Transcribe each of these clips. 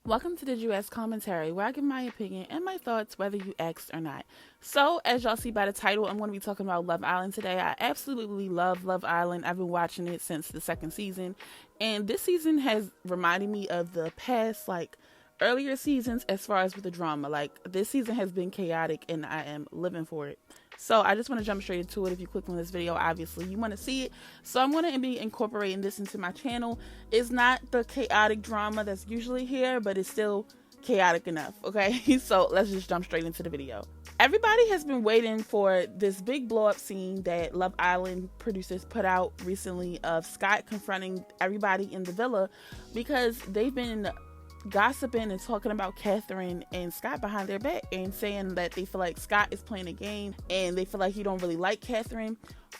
Welcome to the US Commentary, where I give my opinion and my thoughts whether you asked or not. So, as y'all see by the title, I'm going to be talking about Love Island today. I absolutely love Love Island. I've been watching it since the second season, and this season has reminded me of the past, earlier seasons as far as with the drama. This season has been chaotic, and I am living for it. So I just want to jump straight into it. If you click on this video, obviously you want to see it. So I'm going to be incorporating this into my channel. It's not the chaotic drama that's usually here, but it's still chaotic enough, okay? So let's just jump straight into the video. Everybody has been waiting for this big blow up scene that Love Island producers put out recently of Scott confronting everybody in the villa, because they've been gossiping and talking about Catherine and Scott behind their back and saying that they feel like Scott is playing a game and they feel like he don't really like Catherine.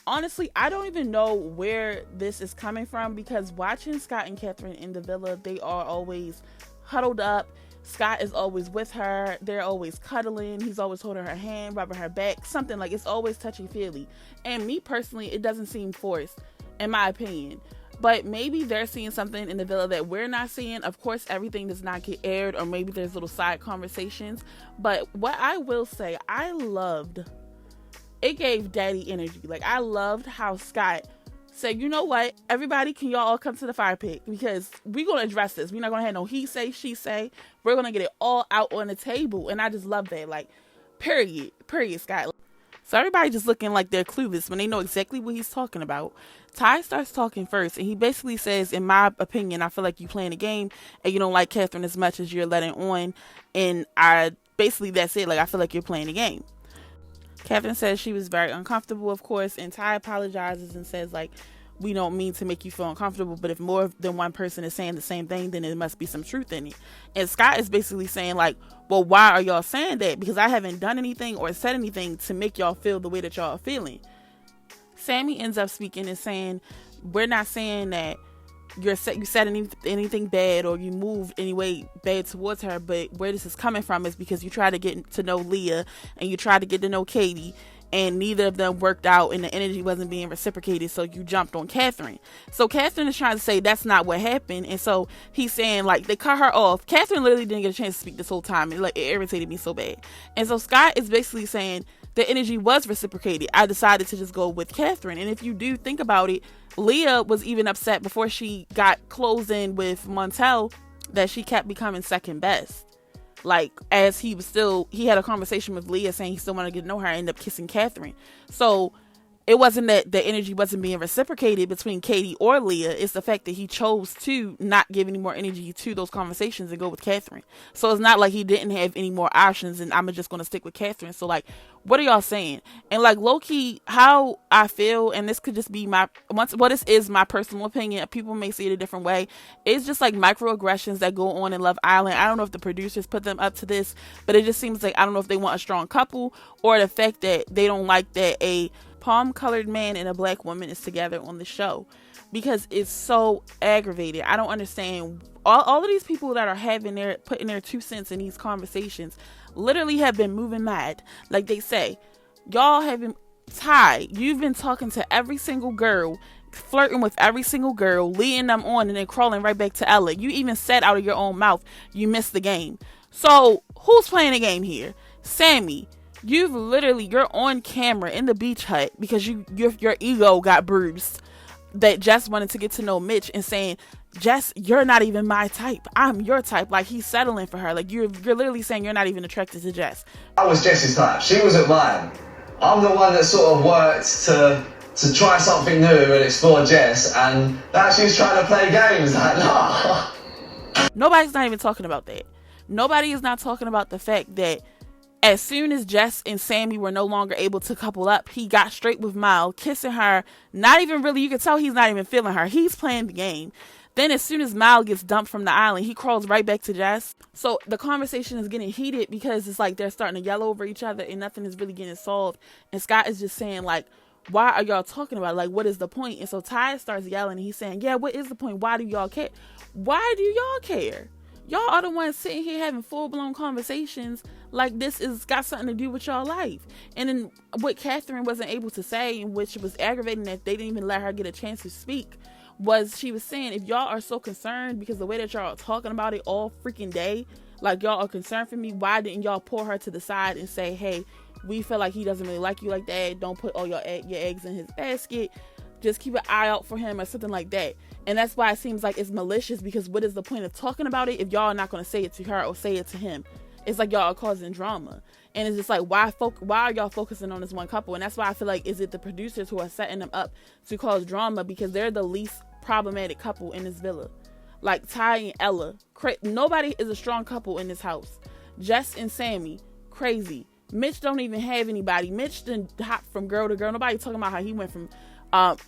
Honestly, I don't even know where this is coming from, because watching Scott and Catherine in the villa, they are always huddled up. Scott is always with her. They're always cuddling. He's always holding her hand, rubbing her back, something like it's always touchy-feely. And me personally, it doesn't seem forced, in my opinion. But maybe they're seeing something in the villa that we're not seeing. Of course, everything does not get aired, or maybe there's little side conversations. But what I will say, I loved, it gave daddy energy. I loved how Scott said, you know what, everybody, can y'all all come to the fire pit, because we're going to address this. We're not going to have no he say, she say. We're going to get it all out on the table. And I just love that. Period, Scott. So everybody just looking like they're clueless when they know exactly what he's talking about. Ty starts talking first, and he basically says, in my opinion, I feel like you playing a game and you don't like Catherine as much as you're letting on. And that's it. I feel like you're playing a game. Catherine says she was very uncomfortable, of course, and Ty apologizes and says, we don't mean to make you feel uncomfortable, but if more than one person is saying the same thing, then there must be some truth in it. And Scott is basically saying, well, why are y'all saying that? Because I haven't done anything or said anything to make y'all feel the way that y'all are feeling. Sammy ends up speaking and saying, we're not saying that you said anything bad or you moved any way bad towards her, but where this is coming from is because you tried to get to know Leah and you tried to get to know KADY, and neither of them worked out and the energy wasn't being reciprocated, so you jumped on Catherine. So Catherine is trying to say that's not what happened, and so he's saying they cut her off. Catherine literally didn't get a chance to speak this whole time, and it irritated me so bad. And so Scott is basically saying the energy was reciprocated. I decided to just go with Catherine. And if you do think about it, Leah was even upset before she got closed in with Montel that she kept becoming second best. As he had a conversation with Leah saying he still wanted to get to know her, and ended up kissing Catherine. So it wasn't that the energy wasn't being reciprocated between KADY or Leah. It's the fact that he chose to not give any more energy to those conversations and go with Catherine. So it's not like he didn't have any more options and I'm just going to stick with Catherine. So what are y'all saying? And low-key, how I feel, and this could just be this is my personal opinion. People may see it a different way. It's just microaggressions that go on in Love Island. I don't know if the producers put them up to this, but it just seems I don't know if they want a strong couple, or the fact that they don't like that a palm-colored man and a black woman is together on the show, because it's so aggravated. I don't understand. All of these people that are putting their 2 cents in these conversations literally have been moving mad. Like they say, y'all have been you've been talking to every single girl, flirting with every single girl, leading them on, and then crawling right back to Ella. You even said out of your own mouth you missed the game. So who's playing the game here? Sammy, you're on camera in the beach hut because your ego got bruised, that Jess wanted to get to know Mitch, and saying, Jess, you're not even my type. I'm your type. He's settling for her. You're literally saying you're not even attracted to Jess. I was Jess's type. She wasn't mine. I'm the one that sort of worked to try something new and explore Jess, and that she's trying to play games. No. Nobody's not even talking about that. Nobody is not talking about the fact that as soon as Jess and Sammy were no longer able to couple up, he got straight with Mal, kissing her. Not even really, you can tell he's not even feeling her. He's playing the game. Then as soon as Mal gets dumped from the island, he crawls right back to Jess. So the conversation is getting heated because it's they're starting to yell over each other and nothing is really getting solved. And Scott is just saying why are y'all talking about it? What is the point? And so Ty starts yelling and he's saying, yeah, what is the point? Why do y'all care? Why do y'all care? Y'all are the ones sitting here having full-blown conversations this is got something to do with y'all life. And then what Catherine wasn't able to say, and which was aggravating that they didn't even let her get a chance to speak, she was saying, if y'all are so concerned because the way that y'all are talking about it all freaking day, like y'all are concerned for me, why didn't y'all pull her to the side and say, hey, we feel like he doesn't really like you like that. Don't put all your eggs in his basket. Just keep an eye out for him or something like that. And that's why it seems like it's malicious, because what is the point of talking about it if y'all are not going to say it to her or say it to him? It's like y'all are causing drama. And it's just like, why are y'all focusing on this one couple? And that's why I feel like, is it the producers who are setting them up to cause drama, because they're the least problematic couple in this villa? Like Ty and Ella, nobody is a strong couple in this house. Jess and Sammy, crazy. Mitch don't even have anybody. Mitch didn't hop from girl to girl. Nobody talking about how he went from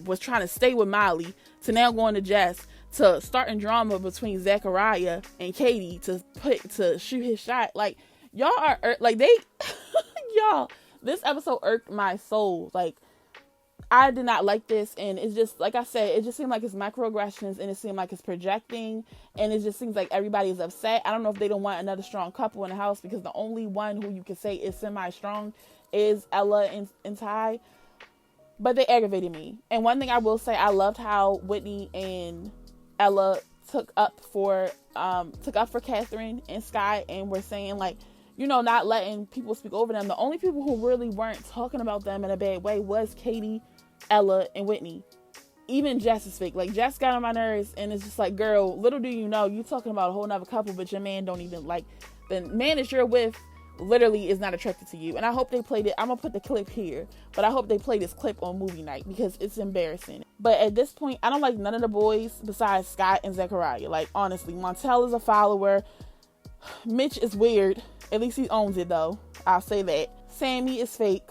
was trying to stay with Molly to now going to Jess, to starting drama between Zachariah and KADY to shoot his shot. Like, y'all are like, they y'all, this episode irked my soul. Like, I did not like this, and it's just, like I said, it just seemed like it's microaggressions, and it seemed like it's projecting, and it just seems like everybody is upset. I don't know if they don't want another strong couple in the house, because the only one who you can say is semi-strong is Ella and Ty, but they aggravated me. And one thing I will say, I loved how Whitney and Ella took up for Catherine and Sky, and were saying, like, you know, not letting people speak over them. The only people who really weren't talking about them in a bad way was KADY, Ella, and Whitney. Even Jess is fake. Like, Jess got on my nerves, and it's just like, girl, little do you know, you talking about a whole nother couple, but your man don't even, like, the man that you're with literally is not attracted to you. And I hope they played it. I'm gonna put the clip here, but I hope they play this clip on movie night, because it's embarrassing. But at this point, I don't like none of the boys besides Scott and Zachariah. Like, honestly, Montel is a follower. Mitch is weird. At least he owns it, though. I'll say that. Sammy is fake.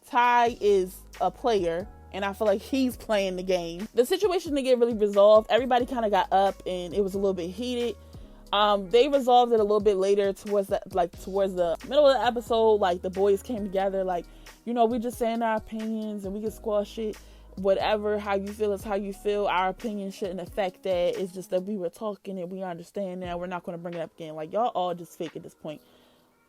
Ty is a player, and I feel like he's playing the game. The situation didn't get really resolved. Everybody kind of got up, and it was a little bit heated. They resolved it a little bit later towards the middle of the episode. Like, the boys came together, like, you know, we just saying our opinions, and we can squash it. Whatever, how you feel is how you feel. Our opinion shouldn't affect that. It's just that we were talking and we understand now. We're not going to bring it up again. Like, y'all all just fake at this point.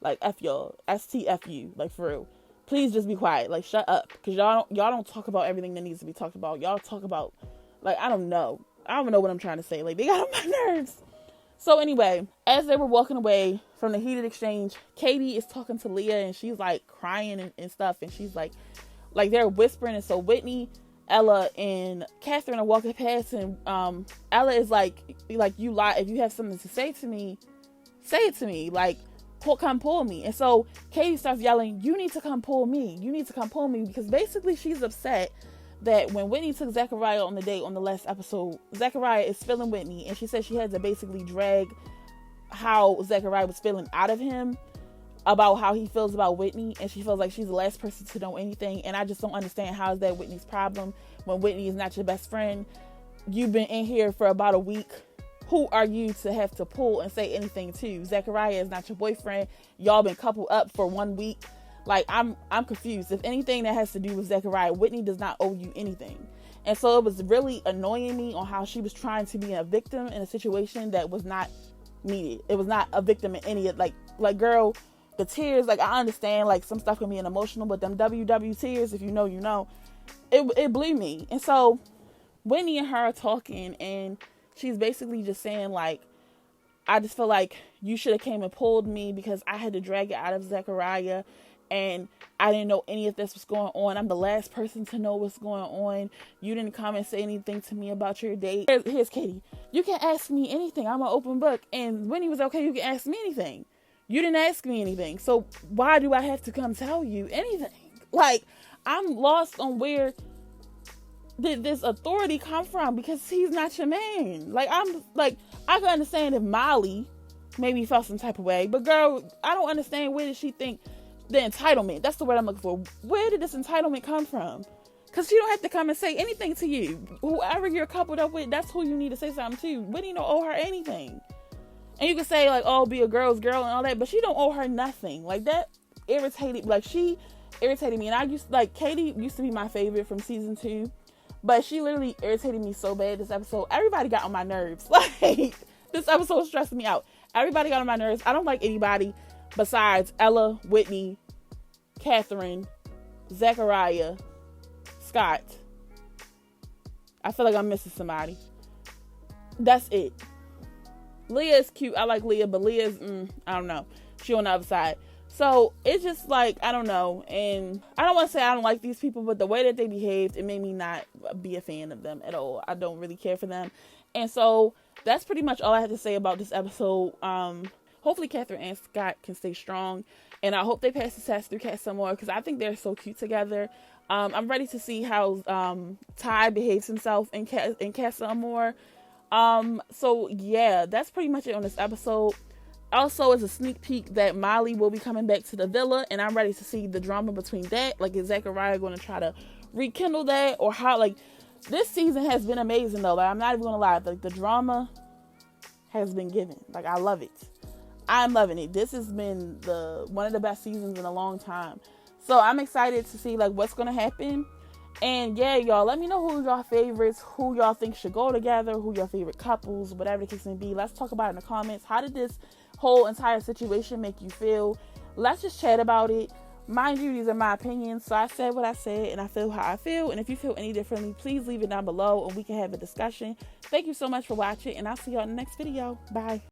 Like, F y'all. STFU. Like, for real. Please just be quiet. Like, shut up. Because y'all don't talk about everything that needs to be talked about. Y'all talk about, like, I don't know. I don't know what I'm trying to say. Like, they got on my nerves. So anyway, as they were walking away from the heated exchange, KADY is talking to Leah, and she's like crying and stuff. And she's like they're whispering. And so Whitney, Ella, and Catherine are walking past, and Ella is like, you lie. If you have something to say to me, say it to me. Like, come pull me. And so KADY starts yelling, you need to come pull me. You need to come pull me. Because basically she's upset that when Whitney took Zachariah on the date on the last episode, Zachariah is feeling Whitney, and she said she had to basically drag how Zachariah was feeling out of him about how he feels about Whitney, and she feels like she's the last person to know anything. And I just don't understand, how is that Whitney's problem when Whitney is not your best friend? You've been in here for about a week. Who are you to have to pull and say anything to? Zachariah is not your boyfriend. Y'all been coupled up for 1 week. Like, I'm confused. If anything that has to do with Zachariah, Whitney does not owe you anything. And so it was really annoying me on how she was trying to be a victim in a situation that was not needed. It was not a victim in any of, like girl, the tears, like, I understand, like, some stuff can be emotional, but them WW tears, if you know, you know, it blew me. And so Whitney and her are talking, and she's basically just saying, like, I just feel like you should have came and pulled me, because I had to drag it out of Zachariah, and I didn't know any of this was going on. I'm the last person to know what's going on. You didn't come and say anything to me about your date. Here's KADY. You can ask me anything. I'm an open book. And Whitney was, okay, you can ask me anything. You didn't ask me anything. So why do I have to come tell you anything? Like, I'm lost on where did this authority come from, because he's not your man. Like, I can understand if Molly maybe felt some type of way, but girl, I don't understand, where did she think the entitlement, that's the word I'm looking for, where did this entitlement come from? Because she don't have to come and say anything to you. Whoever you're coupled up with, that's who you need to say something to. Whitney don't owe her anything. And you can say, like, oh, be a girl's girl and all that, but she don't owe her nothing. Like, that irritated, like, she irritated me. And KADY used to be my favorite from season 2, but she literally irritated me so bad this episode. Everybody got on my nerves. Like, this episode stressed me out. Everybody got on my nerves. I don't like anybody besides Ella, Whitney, Catherine, Zachariah, Scott, I feel like I'm missing somebody. That's it. Leah is cute. I like Leah, but Leah's, I don't know. She on the other side. So it's just like, I don't know. And I don't want to say I don't like these people, but the way that they behaved, it made me not be a fan of them at all. I don't really care for them. And so that's pretty much all I have to say about this episode. Hopefully Catherine and Scott can stay strong. And I hope they pass the test through Cat some more, because I think they're so cute together. I'm ready to see how Ty behaves himself in Cat some more. So yeah, that's pretty much it on this episode. Also, as a sneak peek that Molly will be coming back to the villa, and I'm ready to see the drama between that. Like, is Zachariah going to try to rekindle that, or how? Like, this season has been amazing though. Like, I'm not even gonna lie, like the drama has been given. Like, I love it. I'm loving it. This has been one of the best seasons in a long time. So I'm excited to see like what's gonna happen. And yeah, y'all, let me know who y'all favorites, who y'all think should go together, who your favorite couples, whatever the case may be. Let's talk about it in the comments. How did this whole entire situation make you feel? Let's just chat about it. Mind you, these are my opinions, so I said what I said, and I feel how I feel. And if you feel any differently, please leave it down below, and we can have a discussion. Thank you so much for watching, and I'll see y'all in the next video. Bye.